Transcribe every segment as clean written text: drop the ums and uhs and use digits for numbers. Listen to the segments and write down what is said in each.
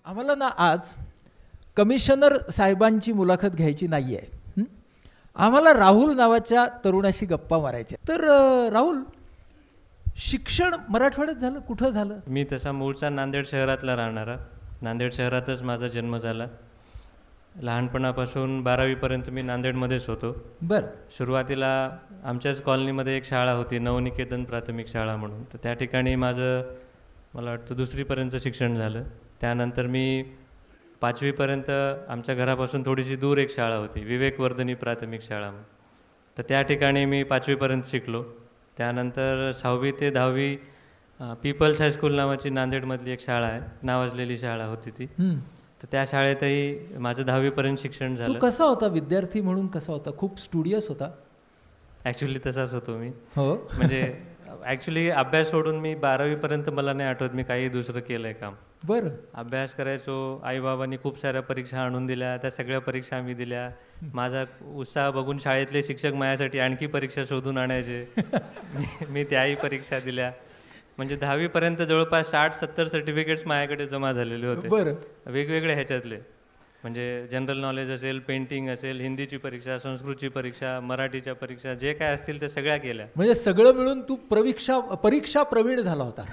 आम्हाला ना आज कमिशनर साहेबांची मुलाखत घ्यायची नाही आहे. आम्हाला राहुल नावाच्या तरुणाशी गप्पा मारायच्या. तर राहुल, शिक्षण मराठवाड्यात झालं, कुठं झालं? मी तसा मूळचा नांदेड शहरातला राहणारा. नांदेड शहरातच माझा जन्म झाला. लहानपणापासून 12वीपर्यंत मी नांदेडमध्येच होतो. बरं. सुरुवातीला आमच्याच कॉलनीमध्ये एक शाळा होती, नवनिकेतन प्राथमिक शाळा म्हणून. तर त्या ठिकाणी माझं मला वाटतं 2रीपर्यंत शिक्षण झालं. त्यानंतर मी 5वीपर्यंत आमच्या घरापासून थोडीशी दूर एक शाळा होती, विवेकवर्धिनी प्राथमिक शाळा. तर त्या ठिकाणी मी 5वीपर्यंत शिकलो. त्यानंतर 6वी ते 10वी पीपल्स हायस्कूल नावाची नांदेडमधली एक शाळा आहे, नावाजलेली शाळा होती ती. तर त्या शाळेतही माझं 10वीपर्यंत शिक्षण झालं. तू कसा होता विद्यार्थी म्हणून, कसा होता? खूप स्टुडियस होता? ॲक्च्युली तसाच होतो मी. हो. म्हणजे ॲक्च्युली अभ्यास सोडून मी 12वीपर्यंत मला नाही आठवत मी काही दुसरं केलं आहे काम. बरं. अभ्यास करायचो. आईबाबांनी खूप साऱ्या परीक्षा आणून दिल्या, त्या सगळ्या परीक्षा आम्ही दिल्या. माझा उत्साह बघून शाळेतले शिक्षक माझ्यासाठी आणखी परीक्षा शोधून आणायचे. मी त्याही परीक्षा दिल्या. म्हणजे 10वीपर्यंत जवळपास 60-70 सर्टिफिकेट्स माझ्याकडे जमा झालेले होते. बरं. वेगवेगळ्या ह्याच्यातले, म्हणजे जनरल नॉलेज असेल, पेंटिंग असेल, हिंदीची परीक्षा, संस्कृतची परीक्षा, मराठीच्या परीक्षा, जे काय असतील ते सगळ्या केल्या. म्हणजे सगळं मिळून तू परीक्षा प्रवीण झाला होता.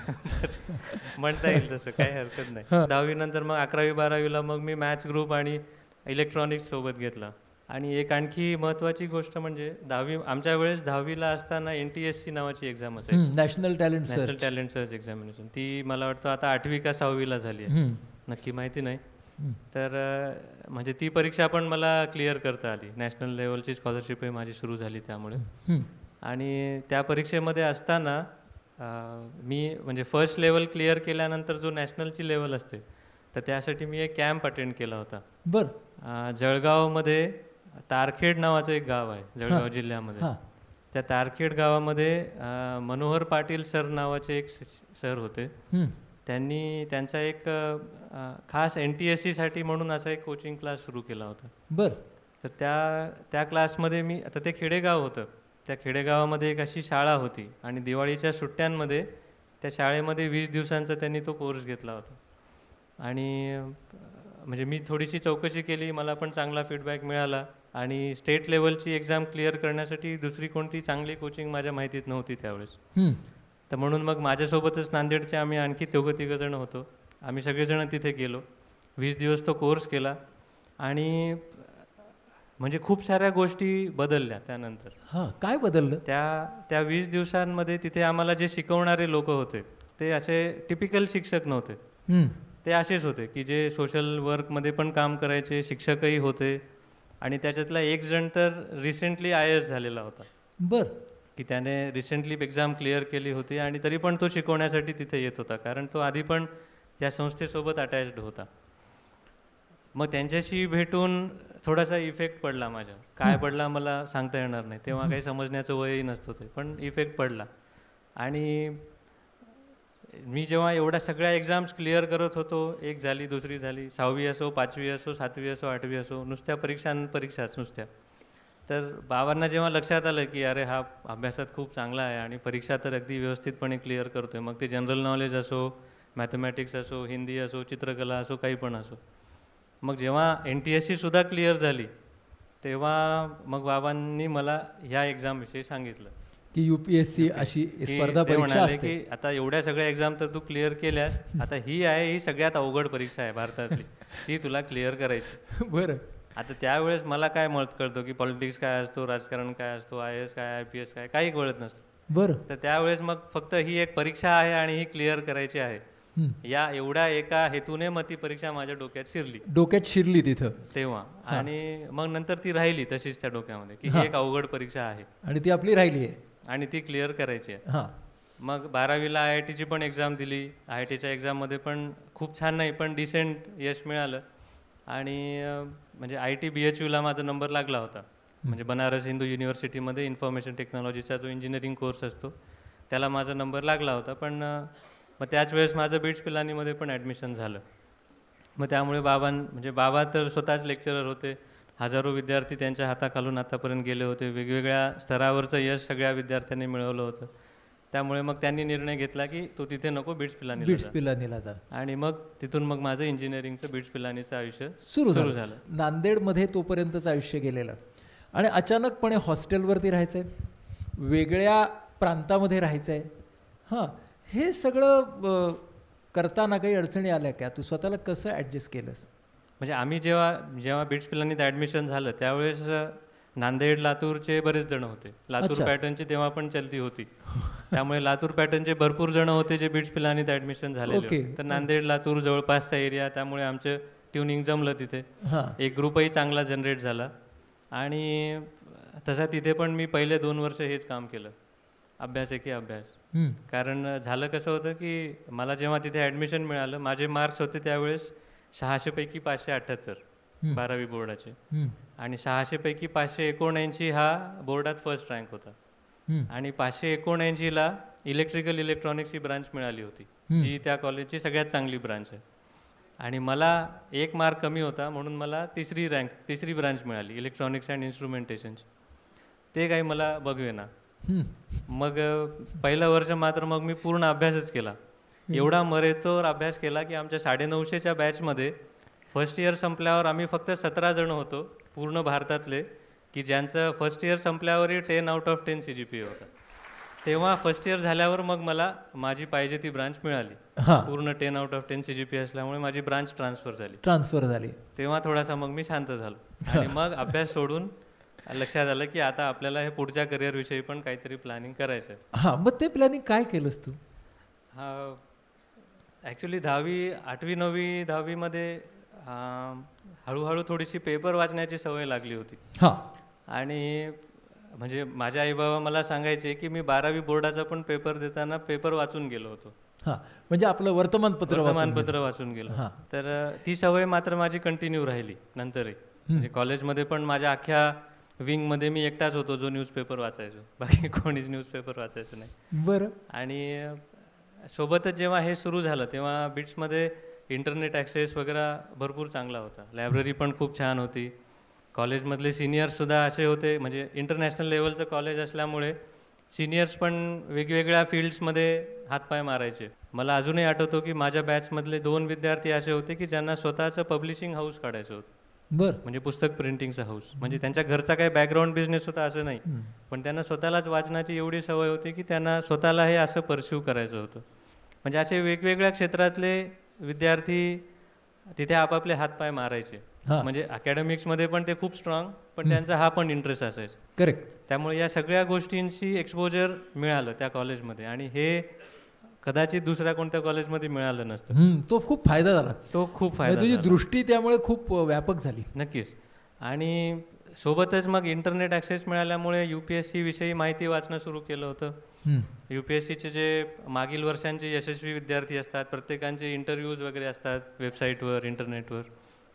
म्हणता येईल तसं, काही हरकत नाही. 10वी नंतर मग 11वी-12वीला मग मी मॅथ्स ग्रुप आणि इलेक्ट्रॉनिक्स सोबत घेतला. आणि एक आणखी महत्त्वाची गोष्ट म्हणजे आमच्या वेळेस 10वीला असताना NTSC नावाची एक्झाम असायची, नॅशनल टॅलेंट सर्च एक्झामिनेशन. ती मला वाटतं आता 8वी का 6वीला झाली आहे, नक्की माहिती नाही. तर म्हणजे ती परीक्षा पण मला क्लिअर करता आली. नॅशनल लेवलची स्कॉलरशिपही माझी सुरू झाली त्यामुळे. आणि त्या परीक्षेमध्ये असताना मी म्हणजे फर्स्ट लेवल क्लिअर केल्यानंतर जो नॅशनलची लेवल असते, तर त्यासाठी मी एक कॅम्प अटेंड केला होता. बरं. जळगावमध्ये तारखेड नावाचं एक गाव आहे जळगाव जिल्ह्यामध्ये. त्या तारखेड गावामध्ये मनोहर पाटील सर नावाचे एक सर होते. त्यांनी त्यांचा एक खास NTSC म्हणून असा एक कोचिंग क्लास सुरू केला होता. बरं. तर त्या क्लासमध्ये मी, आता ते खेडेगाव होतं, त्या खेडेगावामध्ये एक अशी शाळा होती आणि दिवाळीच्या सुट्ट्यांमध्ये त्या शाळेमध्ये 20 दिवसांचा त्यांनी तो कोर्स घेतला होता. आणि म्हणजे मी थोडीशी चौकशी केली, मला पण चांगला फीडबॅक मिळाला. आणि स्टेट लेवलची एक्झाम क्लिअर करण्यासाठी दुसरी कोणती चांगली कोचिंग माझ्या माहितीत नव्हती त्यावेळेस. तर म्हणून मग माझ्यासोबतच नांदेडचे आम्ही आणखी 2-3 होतो. आम्ही सगळेजण तिथे गेलो. 20 दिवस तो कोर्स केला आणि म्हणजे खूप साऱ्या गोष्टी बदलल्या त्यानंतर. काय बदललं? त्या 20 दिवसांमध्ये तिथे आम्हाला जे शिकवणारे लोक होते ते असे टिपिकल शिक्षक नव्हते. ते असेच होते की जे सोशल वर्कमध्ये पण काम करायचे, शिक्षकही होते. आणि त्याच्यातला एक जण तर रिसेंटली IAS झालेला होता. बरं. की त्याने रिसेंटली एक्झाम क्लिअर केली होती आणि तरी पण तो शिकवण्यासाठी तिथे येत होता, कारण तो आधी पण या संस्थेसोबत अटॅच्ड होता. मग त्यांच्याशी भेटून थोडासा इफेक्ट पडला माझ्यावर. काय पडला मला सांगता येणार नाही, तेव्हा काही समजण्याचं वयही नसतं ते, पण इफेक्ट पडला. आणि मी जेव्हा एवढ्या सगळ्या एक्झाम्स क्लिअर करत होतो, एक झाली, दुसरी झाली, 6वी असो, 5वी असो, 7वी असो, 8वी असो, नुसत्या परीक्षाच नुसत्या. तर बाबांना जेव्हा लक्षात आलं की अरे हा अभ्यासात खूप चांगला आहे आणि परीक्षा तर अगदी व्यवस्थितपणे क्लिअर करतो आहे, मग ते जनरल नॉलेज असो, मॅथमॅटिक्स असो, हिंदी असो, चित्रकला असो, काही पण असो. मग जेव्हा NTSCसुद्धा क्लिअर झाली तेव्हा मग बाबांनी मला ह्या एक्झामविषयी सांगितलं की UPSC अशी स्पर्धा परीक्षा असते. की आता एवढ्या सगळ्या एक्झाम तर तू क्लिअर केल्यास, आता ही सगळ्यात अवघड परीक्षा आहे भारतातली, ती तुला क्लिअर करायची. बरं. आता त्यावेळेस मला काय मत कळतो की पॉलिटिक्स काय असतो, राजकारण काय असतो, IAS काय, IPS काय, काही कळत नसतं. बरं. तर त्यावेळेस मग फक्त ही एक परीक्षा आहे आणि ही क्लिअर करायची आहे, या एवढ्या एका हेतूने मग ती परीक्षा माझ्या डोक्यात शिरली तिथं तेव्हा. आणि मग नंतर ती राहिली तशीच त्या डोक्यामध्ये की ही एक अवघड परीक्षा आहे आणि ती आपली राहिली आहे आणि ती क्लिअर करायची आहे. मग 12वीला IITची पण एक्झाम दिली. IITच्या एक्झाममध्ये पण खूप छान नाही, पण डिसेंट यश मिळालं. आणि म्हणजे IIT BHUला माझा नंबर लागला होता. म्हणजे बनारस हिंदू युनिव्हर्सिटीमध्ये इन्फॉर्मेशन टेक्नॉलॉजीचा जो इंजिनिअरिंग कोर्स असतो त्याला माझा नंबर लागला होता. पण मग त्याच वेळेस माझं बिट्स पिलानीमध्ये पण ॲडमिशन झालं. मग त्यामुळे बाबा तर स्वतःच लेक्चरर होते. हजारो विद्यार्थी त्यांच्या हाताखालून आतापर्यंत गेले होते. वेगवेगळ्या स्तरावरचं यश सगळ्या विद्यार्थ्यांनी मिळवलं होतं. त्यामुळे मग त्यांनी निर्णय घेतला की तो तिथे नको, बिट्स पिलानीला बिट्स जा. पिलानीला जा. आणि मग तिथून मग माझं इंजिनिअरिंगचं बिट्स पिलानीचं आयुष्य सुरू सुरू झालं. झालं. नांदेडमध्ये तोपर्यंतचं आयुष्य गेलेलं आणि अचानकपणे हॉस्टेलवरती राहायचं आहे, वेगळ्या प्रांतामध्ये राहायचं आहे. हां, हे सगळं करताना काही अडचणी आल्या का? तू स्वतःला कसं ॲडजस्ट केलंस? म्हणजे आम्ही जेव्हा बिट्स पिलानीत ॲडमिशन झालं त्यावेळेस नांदेड लातूरचे बरेच जण होते. लातूर अच्छा. पॅटर्नची तेव्हा पण चलती होती. त्यामुळे लातूर पॅटर्नचे भरपूर जण होते जे बिट्स पिलानीत ॲडमिशन झालेले ओके. होते. तर नांदेड लातूर जवळपासचा एरिया, त्यामुळे आमचं ट्युनिंग जमलं तिथे. हां. एक ग्रुपही चांगला जनरेट झाला आणि तसा तिथे पण मी पहिले 2 वर्ष हेच काम केलं, अभ्यास एके अभ्यास. हं. कारण झालं कसं होतं की मला जेव्हा तिथे ॲडमिशन मिळालं, माझे मार्क्स होते त्यावेळेस 600 पैकी 578 हं. 12वी बोर्डाचे. हं. आणि 600 पैकी 579 हा बोर्डात फर्स्ट रँक होता. हं. आणि 579ला इलेक्ट्रिकल इलेक्ट्रॉनिक्सची ब्रांच मिळाली होती, जी त्या कॉलेजची सगळ्यात चांगली ब्रांच आहे. आणि मला 1 मार्क कमी होता म्हणून मला तिसरी ब्रांच मिळाली, इलेक्ट्रॉनिक्स अँड इन्स्ट्रुमेंटेशनची. ते काही मला बघवेना. हं. मग पहिलं वर्ष मात्र मग मी पूर्ण अभ्यासच केला. एवढा मरेतोवर अभ्यास केला की आमच्या 950च्या बॅचमध्ये फर्स्ट इयर संपल्यावर आम्ही फक्त 17 जण होतो पूर्ण भारतातले की ज्यांचं फर्स्ट इयर संपल्यावरही 10/10 CGPA होता. तेव्हा फर्स्ट इयर झाल्यावर मग मला माझी पाहिजे ती ब्रांच मिळाली. हां. पूर्ण 10/10 CGPA असल्यामुळे माझी ब्रांच ट्रान्सफर झाली. तेव्हा थोडासा मग मी शांत झालो आणि मग अभ्यास सोडून लक्षात आलं की आता आपल्याला हे पुढच्या करिअरविषयी पण काहीतरी प्लॅनिंग करायचं आहे. हां, मग ते प्लॅनिंग काय केलंस तू? ॲक्च्युली 8वी 9वी 10वीमध्ये हळूहळू थोडीशी पेपर वाचण्याची सवय लागली होती. हां. आणि म्हणजे माझे आईबाबा मला सांगायचे की मी 12वी बोर्डाचा पण पेपर देताना पेपर वाचून गेलो होतो. हां, म्हणजे आपलं वर्तमानपत्र वाचून गेलो. हां. तर ती सवय मात्र माझी कंटिन्यू राहिली नंतरही. म्हणजे कॉलेजमध्ये पण माझ्या अख्ख्या विंगमध्ये मी एकटाच होतो जो न्यूजपेपर वाचायचो, बाकी कोणीच न्यूजपेपर वाचायचं नाही. बरं. आणि सोबतच जेव्हा हे सुरू झालं तेव्हा बिट्समध्ये इंटरनेट ॲक्सेस वगैरे भरपूर चांगला होता, लायब्ररी पण खूप छान होती. कॉलेजमधले सिनियर्ससुद्धा असे होते, म्हणजे इंटरनॅशनल लेवलचं कॉलेज असल्यामुळे सिनियर्स पण वेगवेगळ्या फील्ड्समध्ये हातपाय मारायचे. मला अजूनही आठवतो की माझ्या बॅचमधले 2 विद्यार्थी असे होते की ज्यांना स्वतःचं पब्लिशिंग हाऊस काढायचं होतं. बरं. म्हणजे पुस्तक प्रिंटिंगचा हाऊस. म्हणजे त्यांच्या घरचा काही बॅकग्राऊंड बिझनेस होता असं नाही, पण त्यांना स्वतःलाच वाचनाची एवढी सवय होती की त्यांना स्वतःला हे असं परस्यू करायचं होतं. म्हणजे असे वेगवेगळ्या क्षेत्रातले विद्यार्थी तिथे आपापले हातपाय मारायचे. म्हणजे अकॅडमिक्समध्ये पण ते खूप स्ट्रॉंग, पण त्यांचा हा पण इंटरेस्ट असायचा. करेक्ट. त्यामुळे या सगळ्या गोष्टींची एक्सपोजर मिळालं त्या कॉलेजमध्ये आणि हे कदाचित दुसऱ्या कोणत्या कॉलेजमध्ये मिळालं नसतं. तो खूप फायदा झाला. तो खूप फायदा तुझी दृष्टी त्यामुळे खूप व्यापक झाली. नक्कीच. आणि सोबतच मग इंटरनेट ॲक्सेस मिळाल्यामुळे UPSC विषयी माहिती वाचणं सुरू केलं होतं. UPSCचे जे मागील वर्षांचे यशस्वी विद्यार्थी असतात, प्रत्येकांचे इंटरव्ह्यूज वगैरे असतात वेबसाईटवर, इंटरनेटवर,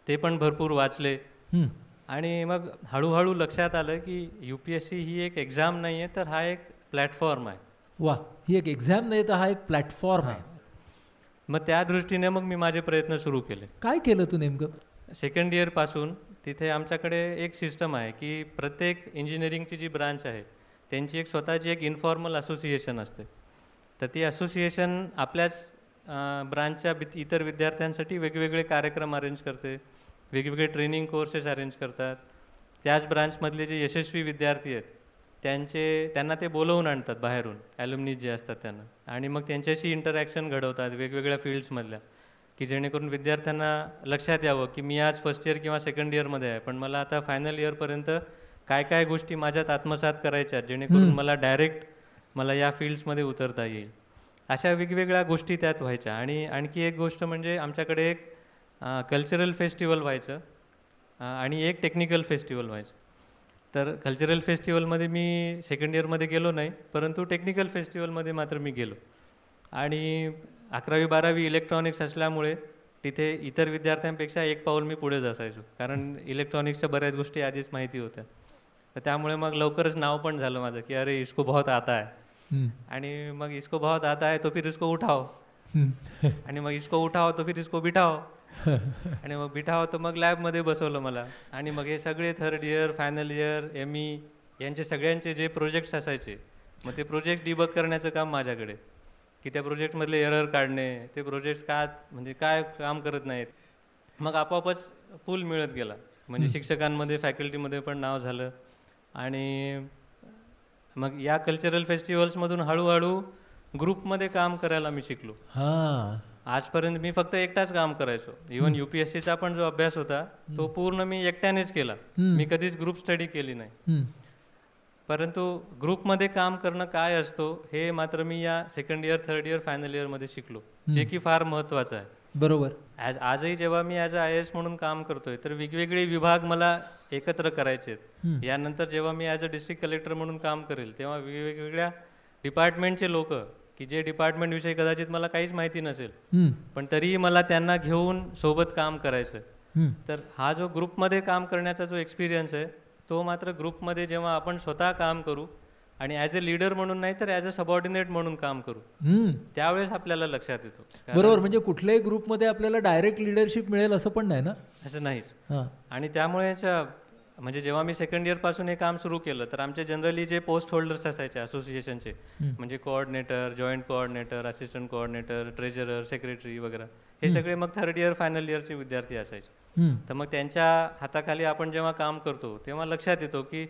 ते पण भरपूर वाचले. आणि मग हळूहळू लक्षात आलं की UPSC ही एक एक्झाम नाही आहे, तर हा एक प्लॅटफॉर्म आहे. वा, ही एक एक्झाम नाही तर हा एक प्लॅटफॉर्म आहे. मग त्या दृष्टीने मग मी माझे प्रयत्न सुरू केले. काय केलं तू नेमकं? सेकंड इयरपासून तिथे आमच्याकडे एक सिस्टम आहे की प्रत्येक इंजिनिअरिंगची जी ब्रांच आहे त्यांची एक स्वतःची एक इन्फॉर्मल असोसिएशन असते. तर ती असोसिएशन आपल्याच ब्रांचच्या इतर विद्यार्थ्यांसाठी वेगवेगळे कार्यक्रम अरेंज करते, वेगवेगळे ट्रेनिंग कोर्सेस अरेंज करतात. त्याच ब्रांचमधले जे यशस्वी विद्यार्थी आहेत त्यांना ते बोलवून आणतात बाहेरून, ॲल्युमिनीज जे असतात त्यांना, आणि मग त्यांच्याशी इंटरॅक्शन घडवतात वेगवेगळ्या फील्ड्समधल्या, की जेणेकरून विद्यार्थ्यांना लक्षात यावं की मी आज फर्स्ट इयर किंवा सेकंड इयरमध्ये आहे, पण मला आता फायनल इयरपर्यंत काय काय गोष्टी माझ्यात आत्मसात करायच्या जेणेकरून मला या फील्ड्समध्ये उतरता येईल. अशा वेगवेगळ्या गोष्टी त्यात व्हायच्या. आणि आणखी एक गोष्ट म्हणजे आमच्याकडे एक कल्चरल फेस्टिवल व्हायचं आणि एक टेक्निकल फेस्टिवल व्हायचं. तर कल्चरल फेस्टिवलमध्ये मी सेकंड इयरमध्ये गेलो नाही, परंतु टेक्निकल फेस्टिवलमध्ये मात्र मी गेलो. आणि 11वी 12वी इलेक्ट्रॉनिक्स असल्यामुळे तिथे इतर विद्यार्थ्यांपेक्षा एक पाऊल मी पुढेच असायचो, कारण इलेक्ट्रॉनिक्सच्या बऱ्याच गोष्टी आधीच माहिती होत्या. तर त्यामुळे मग लवकरच नाव पण झालं माझं की अरे इसको बहुत आता है. आणि मग इसको बहुत आता है तो फिर इसको उठाओ, आणि मग इसको उठाओ तो फिर इसको बिठाओ, आणि मग बिठाओ तर मग लॅबमध्ये बसवलं मला. आणि मग हे सगळे third year, final year, ME यांचे सगळ्यांचे जे प्रोजेक्ट्स असायचे मग ते प्रोजेक्ट डिबग करण्याचं काम माझ्याकडे, की त्या प्रोजेक्टमधले एरर काढणे, ते प्रोजेक्ट्स का म्हणजे काय काम करत नाहीत. मग आपोआपच पूल मिळत गेला, म्हणजे शिक्षकांमध्ये फॅकल्टीमध्ये पण नाव झालं. आणि मग या कल्चरल फेस्टिवल्समधून हळूहळू ग्रुपमध्ये काम करायला मी शिकलो. हां. आजपर्यंत मी फक्त एकटाच काम करायचो. इवन UPSCचा पण जो अभ्यास होता तो पूर्ण मी एकट्यानेच केला. मी कधीच ग्रुप स्टडी केली नाही. परंतु ग्रुपमध्ये काम करणं काय असतो हे मात्र मी या second year, third year, final इयरमध्ये शिकलो, जे की फार महत्त्वाचं आहे. बरोबर. आजही जेव्हा मी ॲज अ IAS म्हणून काम करतोय तर वेगवेगळे विभाग मला एकत्र करायचे आहेत. यानंतर जेव्हा मी ॲज अ डिस्ट्रिक्ट कलेक्टर म्हणून काम करेल तेव्हा वेगवेगळ्या डिपार्टमेंटचे लोक, की जे डिपार्टमेंटविषयी कदाचित मला काहीच माहिती नसेल, पण तरीही मला त्यांना घेऊन सोबत काम करायचं. तर हा जो ग्रुपमध्ये काम करण्याचा जो एक्सपिरियन्स आहे तो मात्र ग्रुपमध्ये जेव्हा आपण स्वतः काम करू आणि ॲज अ लीडर म्हणून नाही तर ॲज अ सबऑर्डिनेट म्हणून काम करू, त्यावेळेस आपल्याला लक्षात येतो. बरोबर. म्हणजे कुठल्याही ग्रुपमध्ये आपल्याला डायरेक्ट लिडरशिप मिळेल असं पण नाही ना. असं नाहीच. आणि त्यामुळेच म्हणजे जेव्हा मी सेकंड इयरपासून हे काम सुरू केलं तर आमचे जनरली जे पोस्ट होल्डर्स असायचे असोसिएशनचे, म्हणजे coordinator, joint coordinator, assistant coordinator, treasurer, secretary वगैरे, हे सगळे मग थर्ड इयर, फायनल इयरचे विद्यार्थी असायचे. तर मग त्यांच्या हाताखाली आपण जेव्हा काम करतो तेव्हा लक्षात येतो की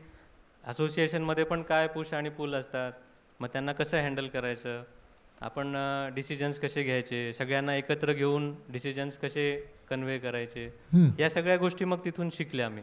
असोसिएशनमध्ये पण काय पुश आणि पुल असतात, मग त्यांना कसं हँडल करायचं, आपण डिसिजन्स कसे घ्यायचे, सगळ्यांना एकत्र घेऊन डिसिजन्स कसे कन्व्हे करायचे, या सगळ्या गोष्टी मग तिथून शिकल्या मी.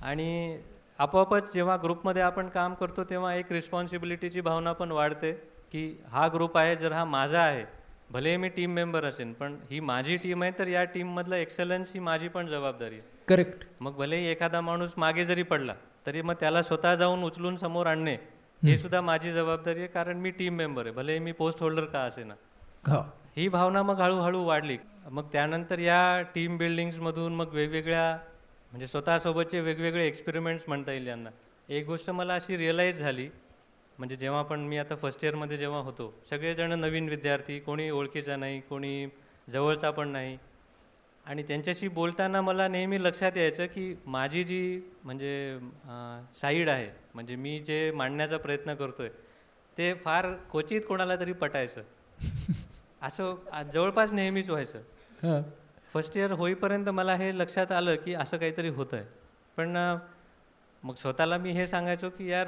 आणि आपोआपच जेव्हा ग्रुपमध्ये आपण काम करतो तेव्हा एक रिस्पॉन्सिबिलिटीची भावना पण वाढते, की हा ग्रुप आहे, जर हा माझा आहे, भले मी टीम मेंबर असेल पण ही माझी टीम आहे, तर या टीममधलं एक्सलन्स ही माझी पण जबाबदारी आहे. करेक्ट. मग भलेही एखादा माणूस मागे जरी पडला तरी मग त्याला स्वतः जाऊन उचलून समोर आणणे हे सुद्धा माझी जबाबदारी आहे, कारण मी टीम मेंबर आहे, भले मी पोस्ट होल्डर का असे ना. ही भावना मग हळूहळू वाढली. मग त्यानंतर या टीम बिल्डिंग्समधून मग वेगवेगळ्या म्हणजे स्वतःसोबतचे वेगवेगळे एक्सपेरिमेंट्स म्हणता येईल यांना. एक गोष्ट मला अशी रिअलाईज झाली, म्हणजे जेव्हा पण मी आता फर्स्ट इयरमध्ये जेव्हा होतो, सगळेजण नवीन विद्यार्थी, कोणी ओळखीचा नाही, कोणी जवळचा पण नाही, आणि त्यांच्याशी बोलताना मला नेहमी लक्षात यायचं की माझी जी म्हणजे साईड आहे, म्हणजे मी जे मांडण्याचा प्रयत्न करतोय ते फार क्वचित कोणाला तरी पटायचं. असं जवळपास नेहमीच व्हायचं. फर्स्ट इयर होईपर्यंत मला हे लक्षात आलं की असं काहीतरी होतं आहे. पण मग स्वतःला मी हे सांगायचो की यार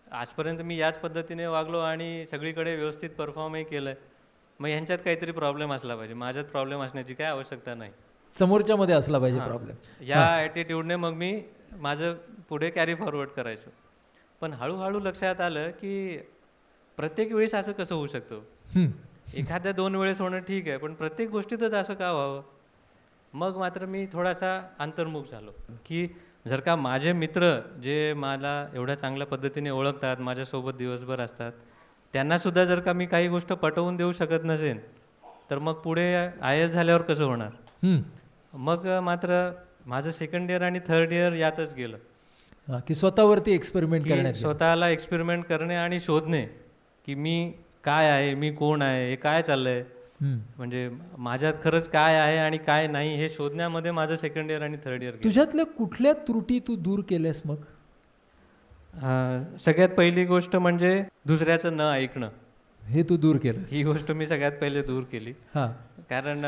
आजपर्यंत मी याच पद्धतीने वागलो आणि सगळीकडे व्यवस्थित परफॉर्मही केलं आहे, मग ह्यांच्यात काहीतरी प्रॉब्लेम असला पाहिजे, माझ्यात प्रॉब्लेम असण्याची काय आवश्यकता नाही, समोरच्यामध्ये असला पाहिजे प्रॉब्लेम. या ॲटिट्यूडने मग मी माझं पुढे कॅरी फॉरवर्ड करायचो. पण हळूहळू लक्षात आलं की प्रत्येक वेळेस असं कसं होऊ शकतं, एखाद्या 2 वेळेस होणं ठीक आहे, पण प्रत्येक गोष्टीतच असं का व्हावं. मग मात्र मी थोडासा अंतर्मुख झालो की जर का माझे मित्र जे मला एवढ्या चांगल्या पद्धतीने ओळखतात, माझ्यासोबत दिवसभर असतात, त्यांनासुद्धा जर का मी काही गोष्ट पटवून देऊ शकत नसेल तर मग पुढे IAS झाल्यावर कसं होणार. मग मात्र माझं सेकंड इयर आणि थर्ड इयर यातच गेलं की स्वतःवरती एक्सपेरिमेंट करणे, स्वतःला एक्सपेरिमेंट करणे आणि शोधणे की मी काय आहे, मी कोण आहे, हे काय चाललंय, म्हणजे माझ्यात खरंच काय आहे आणि काय नाही हे शोधण्यामध्ये माझं सेकंड इयर आणि थर्ड इयर. तुझ्यातल्या कुठल्या त्रुटी तू दूर केल्यास मग? सगळ्यात पहिली गोष्ट म्हणजे दुसऱ्याचं न ऐकणं, हे तू दूर केलं. ही गोष्ट मी सगळ्यात पहिले दूर केली. कारण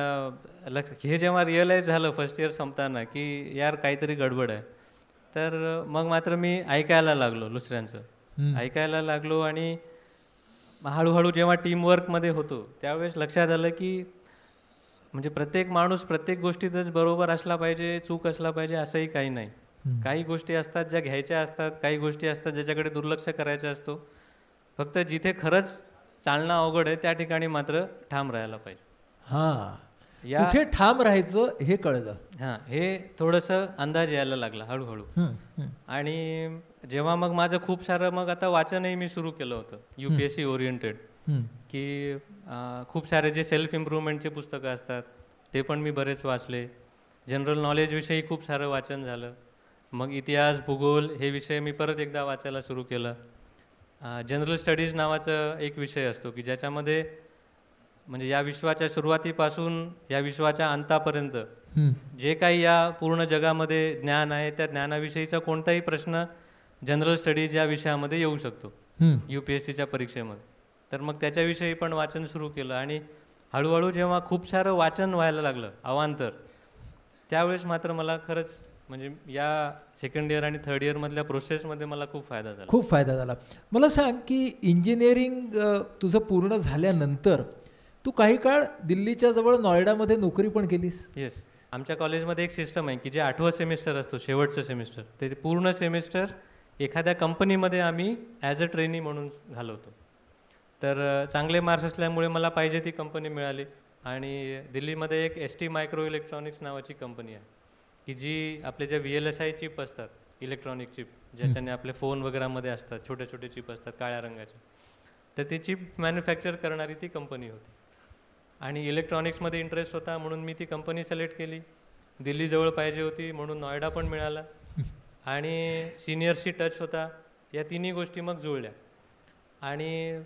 हे जेव्हा रिअलाईज झालं फर्स्ट इयर संपताना की यार काहीतरी गडबड आहे, तर मग मात्र मी ऐकायला लागलो, दुसऱ्यांचं ऐकायला लागलो. आणि हळूहळू जेव्हा टीमवर्कमध्ये होतो त्यावेळेस लक्षात आलं की म्हणजे प्रत्येक माणूस प्रत्येक गोष्टीतच बरोबर असला पाहिजे, चूक असला पाहिजे असंही काही नाही. काही गोष्टी असतात ज्या घ्यायच्या असतात, काही गोष्टी असतात ज्याच्याकडे दुर्लक्ष करायचं असतो. फक्त जिथे खरंच चालणं अवघड आहे त्या ठिकाणी मात्र ठाम राहायला पाहिजे. कुठे ठाम राहायचं हे कळलं. हे थोडंसं अंदाज यायला लागला हळूहळू. आणि जेव्हा मग माझं खूप सारं मग आता वाचनही मी सुरू केलं होतं UPSC ओरिएंटेड, की खूप सारे जे सेल्फ इम्प्रूव्हमेंटचे पुस्तकं असतात ते पण मी बरेच वाचले. जनरल नॉलेजविषयी खूप सारं वाचन झालं. मग इतिहास, भूगोल हे विषय मी परत एकदा वाचायला सुरू केलं. जनरल स्टडीज नावाचा एक विषय असतो की ज्याच्यामध्ये म्हणजे या विश्वाच्या सुरुवातीपासून या विश्वाच्या अंतापर्यंत जे काही या पूर्ण जगामध्ये ज्ञान आहे त्या ज्ञानाविषयीचा कोणताही प्रश्न जनरल स्टडीज या विषयामध्ये येऊ शकतो. UPSCच्या परीक्षेमध्ये. तर मग त्याच्याविषयी पण वाचन सुरू केलं आणि हळूहळू जेव्हा खूप सारं वाचन व्हायला लागलं अवांतर, त्यावेळेस मात्र मला खरंच म्हणजे या सेकंड इयर आणि थर्ड इयरमधल्या प्रोसेसमध्ये मला खूप फायदा झाला. खूप फायदा झाला. मला सांग की इंजिनिअरिंग तुझं पूर्ण झाल्यानंतर तू काही काळ दिल्लीच्या जवळ नॉयडामध्ये नोकरी पण केलीस. येस, आमच्या कॉलेजमध्ये एक सिस्टम आहे की जे 8वं सेमिस्टर असतो, शेवटचं सेमिस्टर, ते पूर्ण सेमिस्टर एखाद्या कंपनीमध्ये आम्ही ॲज अ ट्रेनी म्हणून घालवतो. तर चांगले मार्क्स असल्यामुळे मला पाहिजे ती कंपनी मिळाली आणि दिल्लीमध्ये एक ST मायक्रो इलेक्ट्रॉनिक्स नावाची कंपनी आहे की जी आपले ज्या VLSI चिप असतात, इलेक्ट्रॉनिक चिप, ज्याच्याने आपले फोन वगैरेमध्ये असतात, छोटे छोटे चिप असतात काळ्या रंगाचे, तर ती चिप मॅन्युफॅक्चर करणारी ती कंपनी होती. आणि इलेक्ट्रॉनिक्समध्ये इंटरेस्ट होता म्हणून मी ती कंपनी सिलेक्ट केली. दिल्लीजवळ पाहिजे होती म्हणून नॉयडा पण मिळाला आणि सिनियर्सशी टच होता. या तिन्ही गोष्टी मग जुळल्या आणि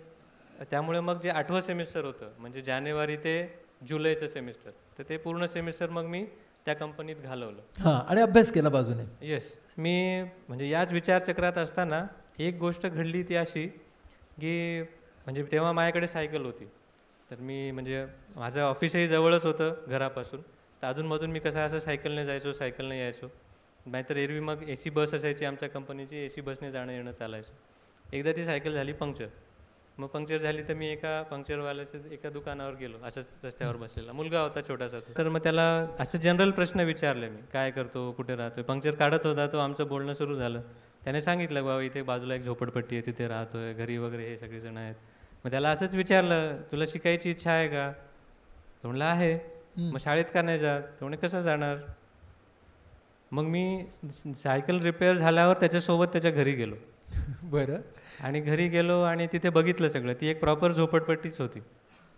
त्यामुळे मग जे 8वं सेमिस्टर होतं म्हणजे जानेवारी ते जुलैचं सेमिस्टर, तर ते पूर्ण सेमिस्टर मग मी त्या कंपनीत घालवलं. हां, आणि अभ्यास केला बाजूने. येस, मी म्हणजे याच विचारचक्रात असताना एक गोष्ट घडली ती अशी की म्हणजे तेव्हा माझ्याकडे सायकल होती. तर मी म्हणजे माझं ऑफिसही जवळच होतं घरापासून, तर अधूनमधून मी कसं असं सायकलने जायचो, सायकलने यायचो. नाहीतर एरवी मग AC बस असायची आमच्या कंपनीची, AC बसने जाणं येणं चालायचं. एकदा ती सायकल झाली पंक्चर. मग पंक्चर झाली तर मी एका पंक्चरवाल्याच्या एका दुकानावर गेलो, असंच रस्त्यावर बसलेला मुलगा होता छोटासा तो. तर मग त्याला असं जनरल प्रश्न विचारले मी, काय करतो, कुठे राहतोय. पंक्चर काढत होता तो, आमचं बोलणं सुरू झालं. त्याने सांगितलं बाबा इथे बाजूला एक झोपडपट्टी आहे, तिथे राहतोय, घरी वगैरे हे सगळेजण आहेत. मग त्याला असंच विचारलं, तुला शिकायची इच्छा आहे का? तो म्हणला आहे. मग शाळेत का नाही जात? तो म्हणे कसं जाणार? मग मी सायकल रिपेअर झाल्यावर त्याच्यासोबत त्याच्या घरी गेलो. बरं. आणि घरी गेलो आणि तिथे बघितलं सगळं. ती एक प्रॉपर झोपडपट्टीच होती,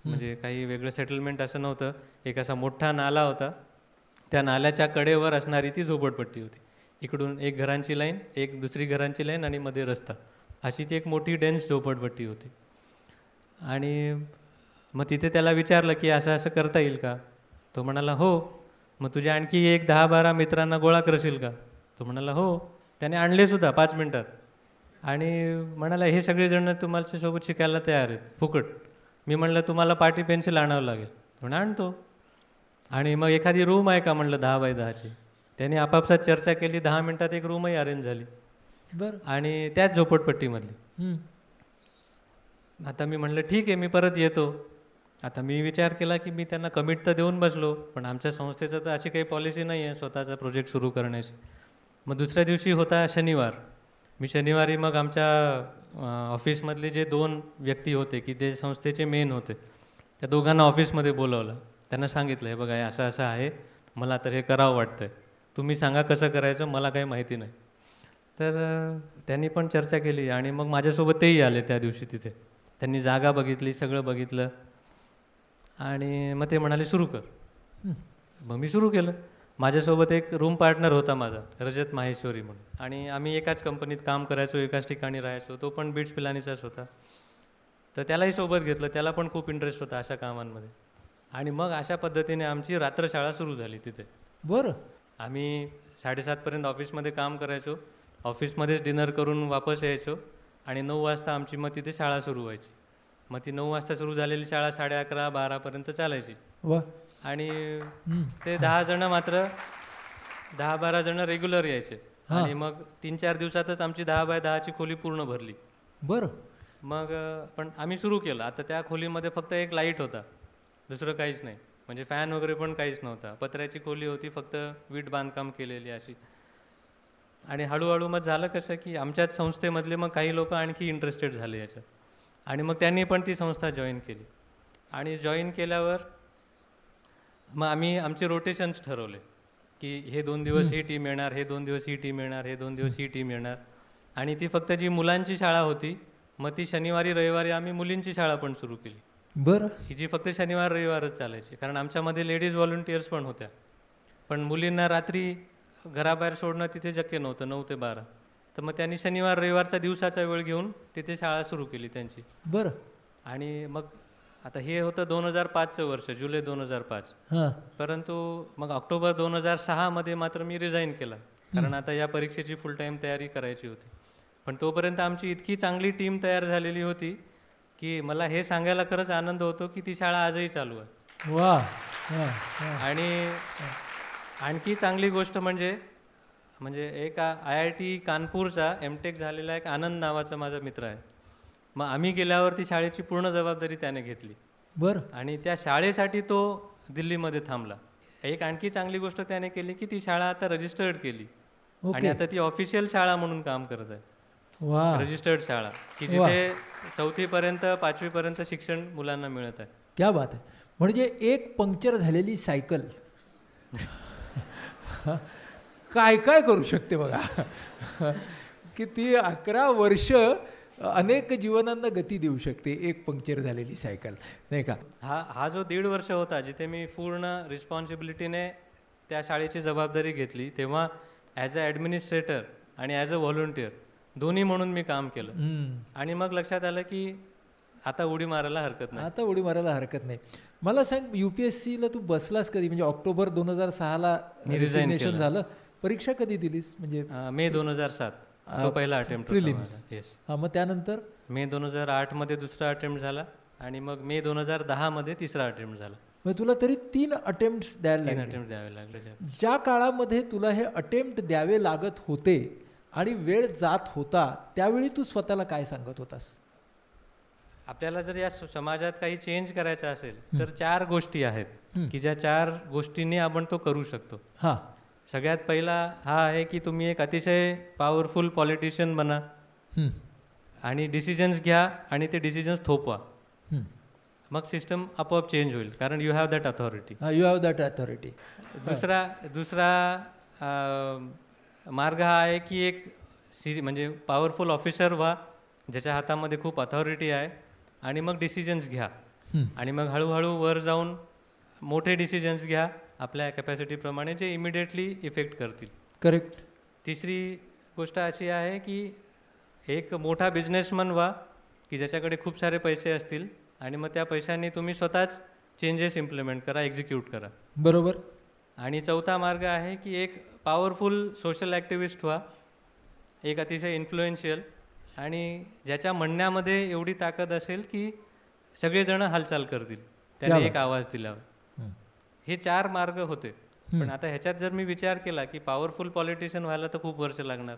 म्हणजे काही वेगळं सेटलमेंट असं नव्हतं. एक असा मोठा नाला होता, त्या नाल्याच्या कडेवर असणारी ती झोपडपट्टी होती. इकडून एक घरांची लाईन, एक दुसरी घरांची लाईन आणि मध्ये रस्ता, अशी ती एक मोठी डेन्स झोपडपट्टी होती. आणि मग तिथे त्याला विचारलं की असं असं करता येईल का? तो म्हणाला हो. मग तुझ्या आणखी एक 10-12 मित्रांना गोळा करशील का? तो म्हणाला हो. त्याने आणले सुद्धा 5 मिनटात आणि म्हणाला हे सगळेजण तुम्हाच्यासोबत शिकायला तयार आहेत फुकट. मी म्हणलं तुम्हाला पाटी पेन्सिल आणावं लागेल. म्हणून आणतो. आणि मग एखादी रूम आहे का म्हणलं 10 बाय 10ची. त्याने आपापसात चर्चा केली, 10 मिनटात एक रूमही अरेंज झाली. बरं. आणि त्याच झोपडपट्टीमधली. आता मी म्हणलं ठीक आहे, मी परत येतो. आता मी विचार केला की मी त्यांना कमिट तर देऊन बसलो, पण आमच्या संस्थेचं तर अशी काही पॉलिसी नाही आहे स्वतःचा प्रोजेक्ट सुरू करण्याची. मग दुसऱ्या दिवशी होता शनिवार. मी शनिवारी मग आमच्या ऑफिसमधले जे 2 व्यक्ती होते की ते संस्थेचे मेन होते, त्या दोघांना ऑफिसमध्ये बोलवलं. त्यांना सांगितलं हे बघा हे असं असं आहे, मला तर हे करावं वाटतं आहे, तुम्ही सांगा कसं करायचं, मला काही माहिती नाही. तर त्यांनी पण चर्चा केली आणि मग माझ्यासोबत तेही आले त्या दिवशी तिथे. त्यांनी जागा बघितली, सगळं बघितलं आणि मग ते म्हणाले सुरू कर. मग मी सुरू केलं. माझ्यासोबत एक रूम पार्टनर होता माझा, रजत माहेश्वरी म्हणून, आणि आम्ही एकाच कंपनीत काम करायचो, एकाच ठिकाणी राहायचो. तो पण बीट्स पिलानीचाच होता. तर त्यालाही सोबत घेतलं, त्याला पण खूप इंटरेस्ट होता अशा कामांमध्ये. आणि मग अशा पद्धतीने आमची रात्रशाळा सुरू झाली तिथे. बरं. आम्ही 7:30पर्यंत ऑफिसमध्ये काम करायचो, ऑफिसमध्येच डिनर करून वापस यायचो आणि 9 वाजता आमची मग तिथे शाळा सुरू व्हायची. मग ती 9 वाजता सुरू झालेली शाळा 11:30-12पर्यंत चालायची. वा. आणि ते 10 जण मात्र 10-12 जण रेग्युलर यायचे. आणि मग 3-4 दिवसातच आमची 10 बाय 10ची खोली पूर्ण भरली. बरं. मग पण आम्ही सुरू केलं. आता त्या खोलीमध्ये फक्त एक लाईट होता, दुसरं काहीच नाही. म्हणजे फॅन वगैरे पण काहीच नव्हता. पत्र्याची खोली होती, फक्त वीट बांधकाम केलेली अशी. आणि हळूहळू मग झालं कसं की आमच्याच संस्थेमधले मग काही लोक आणखी इंटरेस्टेड झाले याच्यात, आणि मग त्यांनी पण ती संस्था जॉईन केली. आणि जॉईन केल्यावर मग आम्ही आमचे रोटेशन्स ठरवले की हे 2 दिवस ही टीम येणार, हे 2 दिवस ही टीम येणार, हे 2 दिवस ही टीम येणार. आणि ती फक्त जी मुलांची शाळा होती, मग ती शनिवारी रविवारी आम्ही मुलींची शाळा पण सुरू केली. बरं. की जी फक्त शनिवार रविवारच चालायची, कारण आमच्यामध्ये लेडीज व्हॉलंटियर्स पण होत्या. पण मुलींना रात्री घराबाहेर सोडणं तिथे शक्य नव्हतं, 9 ते 12. तर मग त्यांनी शनिवार रविवारचा दिवसाचा वेळ घेऊन तिथे शाळा सुरू केली त्यांची. बरं. आणि मग आता हे होतं 2005चं वर्ष, जुलै 2005. परंतु मग ऑक्टोबर 2006 मध्ये मात्र मी रिझाईन केला, कारण आता या परीक्षेची फुल टाईम तयारी करायची होती. पण तोपर्यंत आमची इतकी चांगली टीम तयार झालेली होती की मला हे सांगायला खरंच आनंद होतो की ती शाळा आजही चालू आहे. वा वा. आणि आणखी चांगली गोष्ट म्हणजे एक IIT कानपूरचा MTech झालेला एक आनंद नावाचा माझा मित्र आहे. मग आम्ही गेल्यावरती शाळेची पूर्ण जबाबदारी त्याने घेतली. बरं. आणि त्या शाळेसाठी तो दिल्लीमध्ये थांबला. एक आणखी चांगली गोष्ट त्याने केली की ती शाळा आता रजिस्टर्ड केली आणि आता ती ऑफिशियल शाळा म्हणून काम करत आहे. वा. रजिस्टर्ड शाळा की जिथे 4थी पर्यंत 5वी पर्यंत शिक्षण मुलांना मिळत आहे. क्या बात आहे. म्हणजे एक पंक्चर झालेली सायकल काय काय करू शकते बघा. की ती 11 वर्ष अनेक जीवनांना गती देऊ शकते एक पंक्चर झालेली सायकल, नाही का. हा जो 1.5 वर्ष होता जिथे मी पूर्ण रिस्पॉन्सिबिलिटीने त्या शाळेची जबाबदारी घेतली, तेव्हा ॲज अ ॲडमिनिस्ट्रेटर आणि ॲज अ व्हॉलंटियर दोन्ही म्हणून मी काम केलं. आणि मग लक्षात आलं की आता उडी मारायला हरकत नाही. आता उडी मारायला हरकत नाही. मला सांग, UPSCला तू बसलास कधी? म्हणजे ऑक्टोबर 2006ला रिझायनेशन झालं. परीक्षा कधी दिलीस? म्हणजे मे 2007 तो पहिला अटेम्प्ट. प्रिलिम्स. येस. हां, मग त्यानंतर मे 2008 मध्ये दुसरा अटेम्प्ट झाला आणि मग मे 2010 मध्ये तिसरा अटेम्प्ट झाला. मग तुला तरी 3 अटेम्प्ट्स द्यायला 3 लागले. अटेम्प्ट द्यावे लागले. ज्या काळामध्ये तुला हे अटेम्प्ट द्यावे लागत होते आणि वेळ जात होता, त्यावेळी तू स्वतःला काय सांगत होतास? आपल्याला जर या समाजात काही चेंज करायचं असेल तर 4 गोष्टी आहेत की ज्या 4 गोष्टींनी आपण तो करू शकतो. हां. सगळ्यात पहिला हा आहे की तुम्ही एक अतिशय पॉवरफुल पॉलिटिशियन बना आणि डिसिजन्स घ्या आणि ते डिसिजन्स थोपवा. मग सिस्टम आपोआप चेंज होईल, कारण you have that authority. You have that authority. दुसरा मार्ग हा आहे की एक म्हणजे पॉवरफुल ऑफिसर व्हा ज्याच्या हातामध्ये खूप अथॉरिटी आहे आणि मग डिसिजन्स घ्या आणि मग हळूहळू वर जाऊन मोठे डिसिजन्स घ्या आपल्या कॅपॅसिटीप्रमाणे जे इमिडिएटली इफेक्ट करतील. करेक्ट. तिसरी गोष्ट अशी आहे की एक मोठा बिझनेसमन व्हा की ज्याच्याकडे खूप सारे पैसे असतील आणि मग त्या पैशांनी तुम्ही स्वतःच चेंजेस इम्प्लिमेंट करा, एक्झिक्यूट करा. बरोबर. आणि चौथा मार्ग आहे की एक पॉवरफुल सोशल ॲक्टिव्हिस्ट व्हा, एक अतिशय इन्फ्लुएन्शियल आणि ज्याच्या म्हणण्यामध्ये एवढी ताकद असेल की सगळेजण हालचाल करतील त्याने एक आवाज दिल्यावर. हे 4 मार्ग होते. पण आता ह्याच्यात जर मी विचार केला की पॉवरफुल पॉलिटिशियन व्हायला तर खूप वर्ष लागणार